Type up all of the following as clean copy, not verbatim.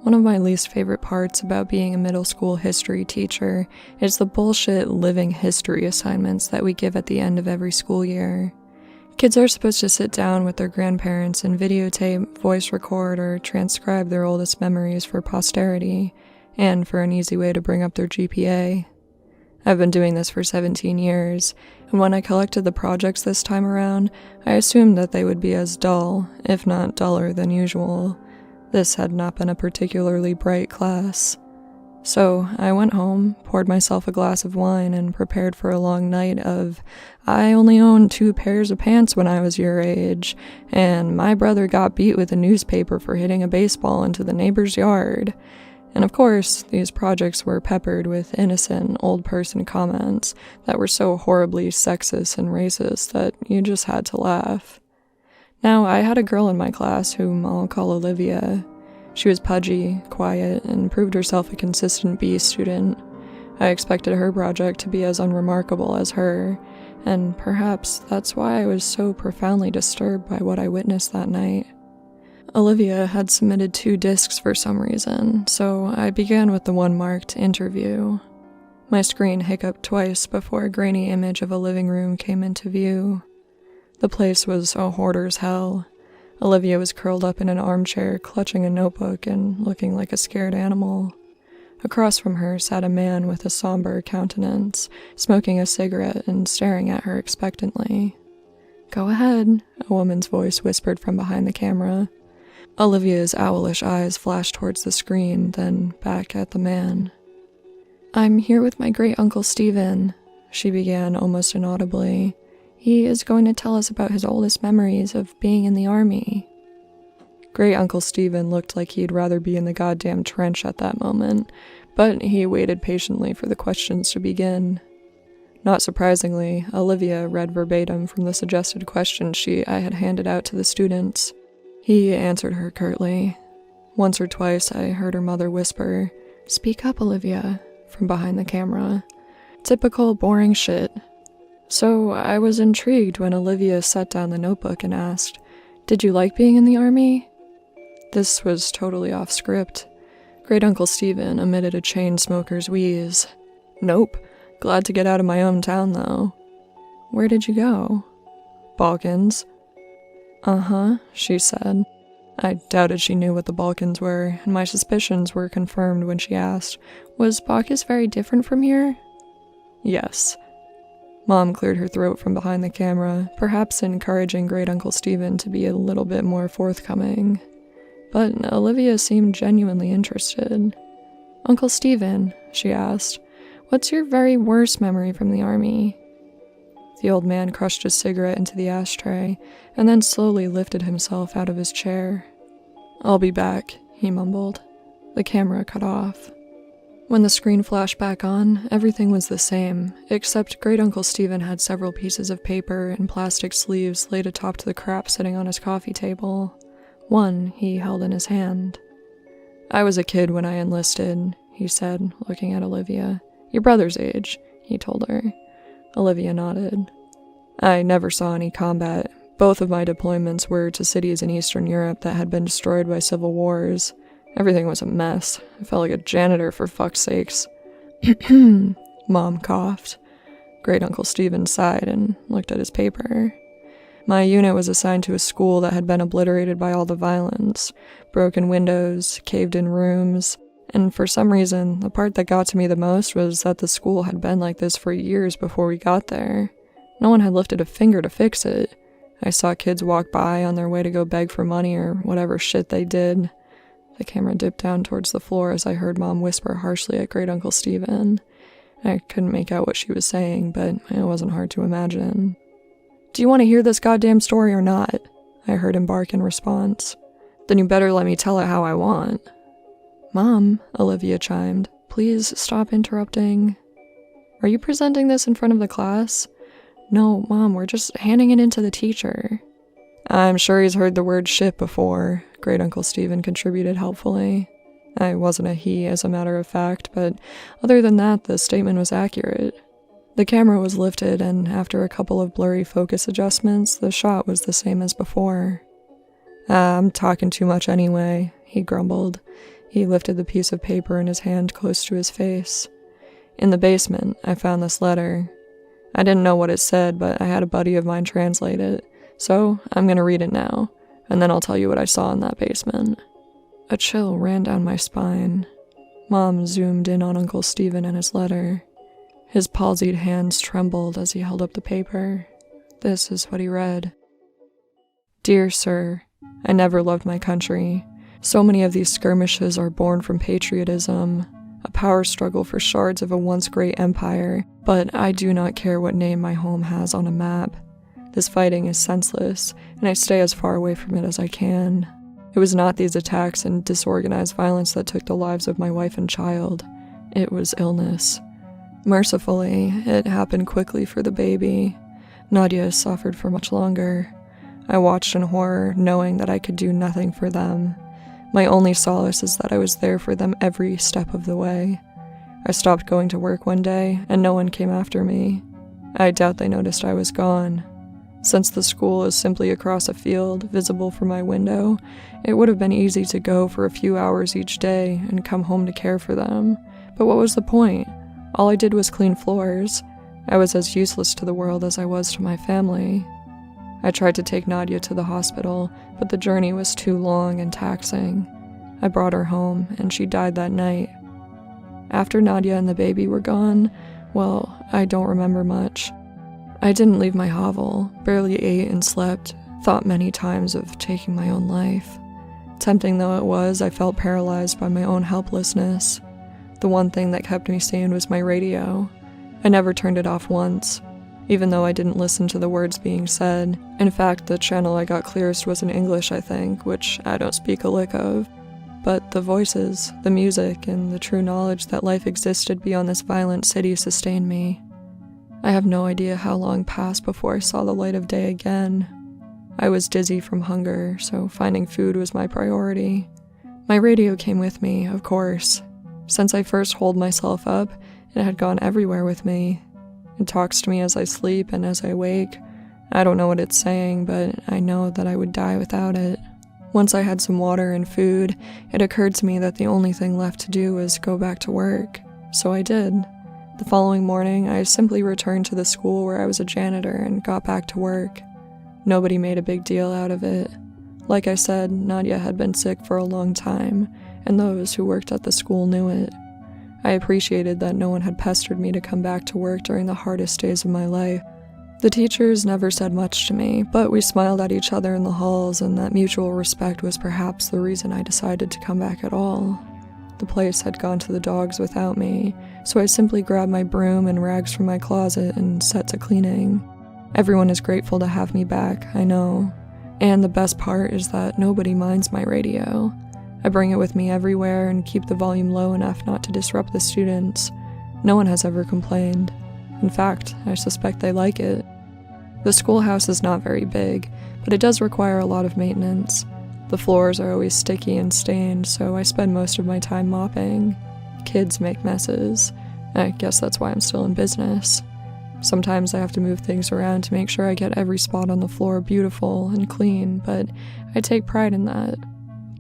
One of my least favorite parts about being a middle school history teacher is the bullshit living history assignments that we give at the end of every school year. Kids are supposed to sit down with their grandparents and videotape, voice record, or transcribe their oldest memories for posterity, and for an easy way to bring up their GPA. I've been doing this for 17 years, and when I collected the projects this time around, I assumed that they would be as dull, if not duller than usual. This had not been a particularly bright class. So I went home, poured myself a glass of wine, and prepared for a long night of, I only owned 2 pairs of pants when I was your age, and my brother got beat with a newspaper for hitting a baseball into the neighbor's yard. And of course, these projects were peppered with innocent, old-person comments that were so horribly sexist and racist that you just had to laugh. Now, I had a girl in my class whom I'll call Olivia. She was pudgy, quiet, and proved herself a consistent B student. I expected her project to be as unremarkable as her, and perhaps that's why I was so profoundly disturbed by what I witnessed that night. Olivia had submitted 2 discs for some reason, so I began with the one marked interview. My screen hiccuped twice before a grainy image of a living room came into view. The place was a hoarder's hell. Olivia was curled up in an armchair, clutching a notebook and looking like a scared animal. Across from her sat a man with a somber countenance, smoking a cigarette and staring at her expectantly. "Go ahead," a woman's voice whispered from behind the camera. Olivia's owlish eyes flashed towards the screen, then back at the man. "I'm here with my great-uncle Stephen," she began almost inaudibly. "He is going to tell us about his oldest memories of being in the army." Great-uncle Stephen looked like he'd rather be in the goddamn trench at that moment, but he waited patiently for the questions to begin. Not surprisingly, Olivia read verbatim from the suggested question sheet I had handed out to the students. He answered her curtly. Once or twice I heard her mother whisper, "Speak up, Olivia," from behind the camera. Typical boring shit. So I was intrigued when Olivia set down the notebook and asked, "Did you like being in the army?" This was totally off script. Great-uncle Stephen emitted a chain smoker's wheeze. "Nope. Glad to get out of my own town, though." "Where did you go?" "Balkans." "Uh-huh," she said. I doubted she knew what the Balkans were, and my suspicions were confirmed when she asked, "Was Bacchus very different from here?" "Yes." Mom cleared her throat from behind the camera, perhaps encouraging Great-uncle Stephen to be a little bit more forthcoming. But Olivia seemed genuinely interested. "Uncle Stephen," she asked, "what's your very worst memory from the army?" The old man crushed his cigarette into the ashtray, and then slowly lifted himself out of his chair. "I'll be back," he mumbled. The camera cut off. When the screen flashed back on, everything was the same, except Great-uncle Stephen had several pieces of paper and plastic sleeves laid atop the crap sitting on his coffee table. One he held in his hand. "I was a kid when I enlisted," he said, looking at Olivia. "Your brother's age," he told her. Olivia nodded. "I never saw any combat. Both of my deployments were to cities in Eastern Europe that had been destroyed by civil wars. Everything was a mess. I felt like a janitor, for fuck's sakes." Mom coughed. Great-uncle Stephen sighed and looked at his paper. "My unit was assigned to a school that had been obliterated by all the violence. Broken windows, caved-in rooms, and for some reason, the part that got to me the most was that the school had been like this for years before we got there. No one had lifted a finger to fix it. I saw kids walk by on their way to go beg for money or whatever shit they did." The camera dipped down towards the floor as I heard Mom whisper harshly at Great-uncle Stephen. I couldn't make out what she was saying, but it wasn't hard to imagine. "Do you want to hear this goddamn story or not?" I heard him bark in response. "Then you better let me tell it how I want." "Mom," Olivia chimed, "please stop interrupting." "Are you presenting this in front of the class?" "No, Mom, we're just handing it in to the teacher." "I'm sure he's heard the word shit before," Great-uncle Stephen contributed helpfully. I wasn't a he, as a matter of fact, but other than that, the statement was accurate. The camera was lifted, and after a couple of blurry focus adjustments, the shot was the same as before. "I'm talking too much anyway," he grumbled. He lifted the piece of paper in his hand close to his face. "In the basement, I found this letter. I didn't know what it said, but I had a buddy of mine translate it, so I'm gonna read it now, and then I'll tell you what I saw in that basement." A chill ran down my spine. Mom zoomed in on Uncle Stephen and his letter. His palsied hands trembled as he held up the paper. This is what he read. "Dear Sir, I never loved my country. So many of these skirmishes are born from patriotism, a power struggle for shards of a once great empire, but I do not care what name my home has on a map. This fighting is senseless, and I stay as far away from it as I can. It was not these attacks and disorganized violence that took the lives of my wife and child. It was illness. Mercifully, it happened quickly for the baby. Nadia suffered for much longer. I watched in horror, knowing that I could do nothing for them. My only solace is that I was there for them every step of the way. I stopped going to work one day, and no one came after me. I doubt they noticed I was gone. Since the school is simply across a field, visible from my window, it would have been easy to go for a few hours each day and come home to care for them. But what was the point? All I did was clean floors. I was as useless to the world as I was to my family. I tried to take Nadia to the hospital, but the journey was too long and taxing. I brought her home, and she died that night. After Nadia and the baby were gone, well, I don't remember much. I didn't leave my hovel, barely ate and slept, thought many times of taking my own life. Tempting though it was, I felt paralyzed by my own helplessness. The one thing that kept me sane was my radio. I never turned it off once, even though I didn't listen to the words being said. In fact, the channel I got clearest was in English, I think, which I don't speak a lick of. But the voices, the music, and the true knowledge that life existed beyond this violent city sustained me. I have no idea how long passed before I saw the light of day again. I was dizzy from hunger, so finding food was my priority. My radio came with me, of course. Since I first holed myself up, it had gone everywhere with me. It talks to me as I sleep and as I wake. I don't know what it's saying, but I know that I would die without it. Once I had some water and food, it occurred to me that the only thing left to do was go back to work. So I did. The following morning, I simply returned to the school where I was a janitor and got back to work. Nobody made a big deal out of it. Like I said, Nadia had been sick for a long time, and those who worked at the school knew it. I appreciated that no one had pestered me to come back to work during the hardest days of my life. The teachers never said much to me, but we smiled at each other in the halls, and that mutual respect was perhaps the reason I decided to come back at all. The place had gone to the dogs without me, so I simply grabbed my broom and rags from my closet and set to cleaning. Everyone is grateful to have me back, I know. And the best part is that nobody minds my radio. I bring it with me everywhere and keep the volume low enough not to disrupt the students. No one has ever complained. In fact, I suspect they like it. The schoolhouse is not very big, but it does require a lot of maintenance. The floors are always sticky and stained, so I spend most of my time mopping. Kids make messes. I guess that's why I'm still in business. Sometimes I have to move things around to make sure I get every spot on the floor beautiful and clean, but I take pride in that.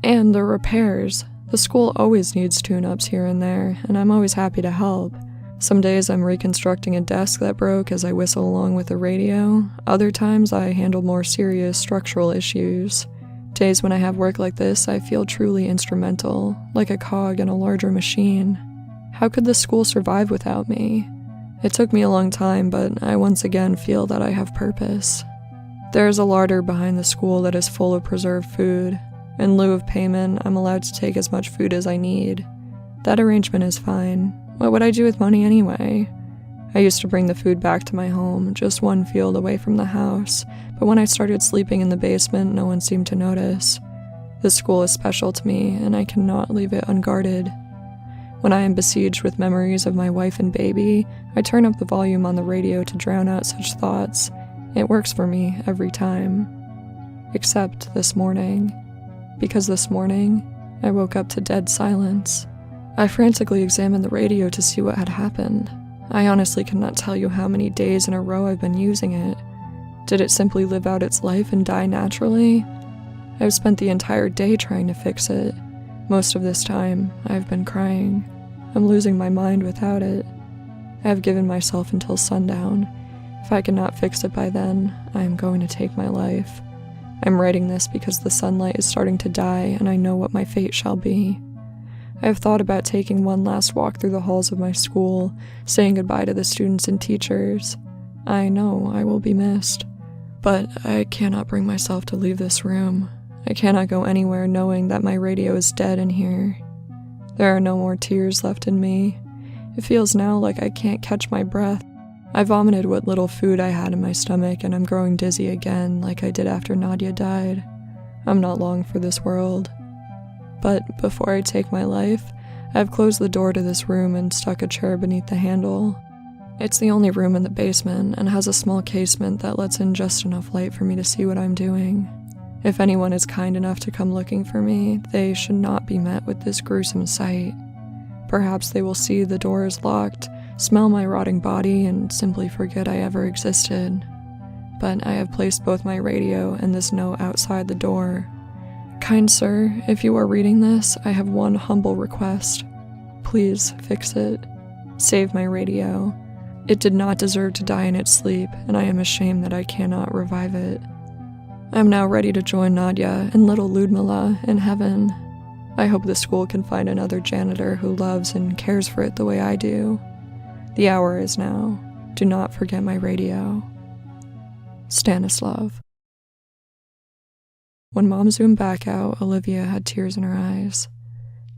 And the repairs. The school always needs tune-ups here and there, and I'm always happy to help. Some days I'm reconstructing a desk that broke as I whistle along with the radio. Other times I handle more serious structural issues. Days when I have work like this, I feel truly instrumental, like a cog in a larger machine. How could the school survive without me? It took me a long time, but I once again feel that I have purpose. There is a larder behind the school that is full of preserved food. In lieu of payment, I'm allowed to take as much food as I need. That arrangement is fine. What would I do with money anyway? I used to bring the food back to my home, just one field away from the house, but when I started sleeping in the basement, no one seemed to notice. This school is special to me, and I cannot leave it unguarded. When I am besieged with memories of my wife and baby, I turn up the volume on the radio to drown out such thoughts. It works for me every time. Except this morning. Because this morning, I woke up to dead silence. I frantically examined the radio to see what had happened. I honestly cannot tell you how many days in a row I've been using it. Did it simply live out its life and die naturally? I've spent the entire day trying to fix it. Most of this time, I've been crying. I'm losing my mind without it. I have given myself until sundown. If I cannot fix it by then, I am going to take my life. I'm writing this because the sunlight is starting to die and I know what my fate shall be. I have thought about taking one last walk through the halls of my school, saying goodbye to the students and teachers. I know I will be missed, but I cannot bring myself to leave this room. I cannot go anywhere knowing that my radio is dead in here. There are no more tears left in me. It feels now like I can't catch my breath. I vomited what little food I had in my stomach and I'm growing dizzy again like I did after Nadia died. I'm not long for this world. But before I take my life, I've closed the door to this room and stuck a chair beneath the handle. It's the only room in the basement and has a small casement that lets in just enough light for me to see what I'm doing. If anyone is kind enough to come looking for me, they should not be met with this gruesome sight. Perhaps they will see the door is locked, smell my rotting body, and simply forget I ever existed. But I have placed both my radio and this note outside the door. Kind sir, if you are reading this, I have one humble request. Please fix it. Save my radio. It did not deserve to die in its sleep, and I am ashamed that I cannot revive it. I am now ready to join Nadia and little Ludmila in heaven. I hope the school can find another janitor who loves and cares for it the way I do. The hour is now. Do not forget my radio. Stanislav. When Mom zoomed back out, Olivia had tears in her eyes.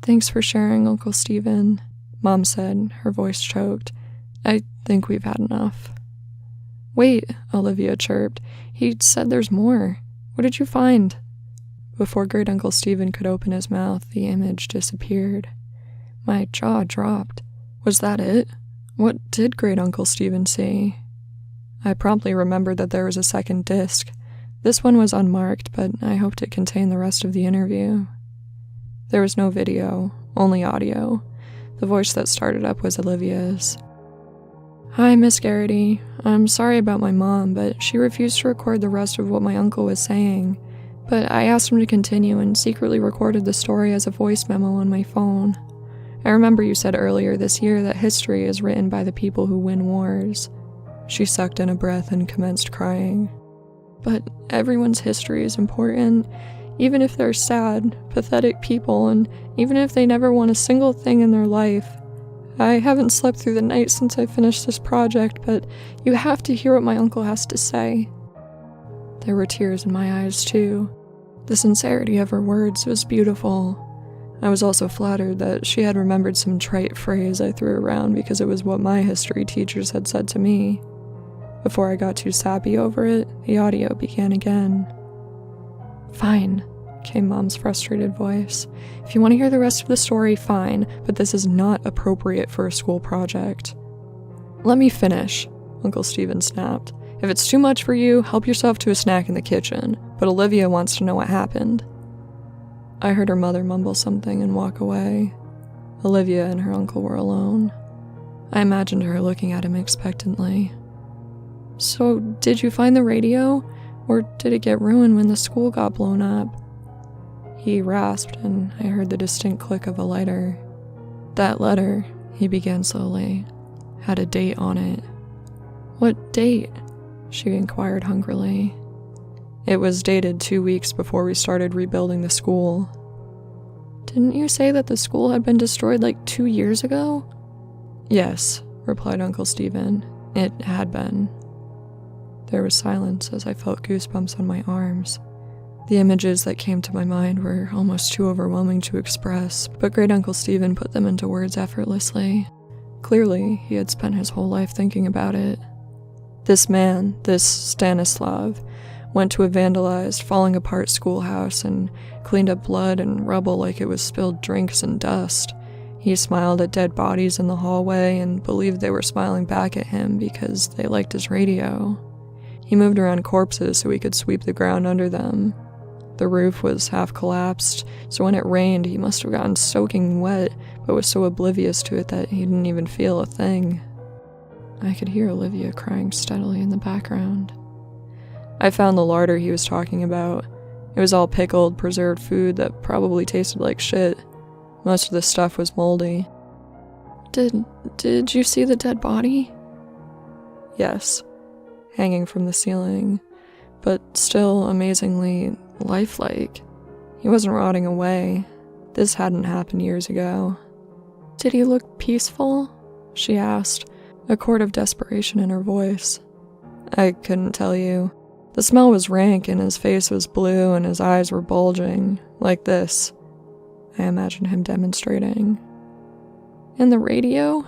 Thanks for sharing, Uncle Stephen, Mom said, her voice choked. I think we've had enough. Wait, Olivia chirped. He said there's more. What did you find? Before Great Uncle Stephen could open his mouth, the image disappeared. My jaw dropped. Was that it? What did Great Uncle Stephen see? I promptly remembered that there was a second disc. This one was unmarked, but I hoped it contained the rest of the interview. There was no video, only audio. The voice that started up was Olivia's. Hi, Miss Garrity. I'm sorry about my mom, but she refused to record the rest of what my uncle was saying. But I asked him to continue and secretly recorded the story as a voice memo on my phone. I remember you said earlier this year that history is written by the people who win wars. She sucked in a breath and commenced crying. But everyone's history is important, even if they're sad, pathetic people, and even if they never won a single thing in their life. I haven't slept through the night since I finished this project, but you have to hear what my uncle has to say. There were tears in my eyes, too. The sincerity of her words was beautiful. I was also flattered that she had remembered some trite phrase I threw around because it was what my history teachers had said to me. Before I got too sappy over it, the audio began again. Fine, came Mom's frustrated voice. If you want to hear the rest of the story, fine, but this is not appropriate for a school project. Let me finish, Uncle Stephen snapped. If it's too much for you, help yourself to a snack in the kitchen, but Olivia wants to know what happened. I heard her mother mumble something and walk away. Olivia and her uncle were alone. I imagined her looking at him expectantly. So, did you find the radio? Or did it get ruined when the school got blown up? He rasped, and I heard the distinct click of a lighter. That letter, he began slowly, had a date on it. What date? She inquired hungrily. It was dated 2 weeks before we started rebuilding the school. Didn't you say that the school had been destroyed like 2 years ago? Yes, replied Uncle Stephen. It had been. There was silence as I felt goosebumps on my arms. The images that came to my mind were almost too overwhelming to express, but Great Uncle Stephen put them into words effortlessly. Clearly, he had spent his whole life thinking about it. This man, this Stanislav, went to a vandalized, falling apart schoolhouse and cleaned up blood and rubble like it was spilled drinks and dust. He smiled at dead bodies in the hallway and believed they were smiling back at him because they liked his radio. He moved around corpses so he could sweep the ground under them. The roof was half collapsed, so when it rained he must have gotten soaking wet, but was so oblivious to it that he didn't even feel a thing. I could hear Olivia crying steadily in the background. I found the larder he was talking about. It was all pickled, preserved food that probably tasted like shit. Most of the stuff was moldy. Did you see the dead body? Yes, hanging from the ceiling, but still amazingly lifelike. He wasn't rotting away. This hadn't happened years ago. Did he look peaceful? She asked, a chord of desperation in her voice. I couldn't tell you. The smell was rank and his face was blue and his eyes were bulging, like this. I imagined him demonstrating. And the radio?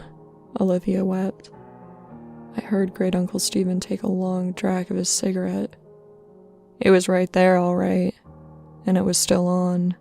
Olivia wept. I heard Great Uncle Stephen take a long drag of his cigarette. It was right there, all right, and it was still on.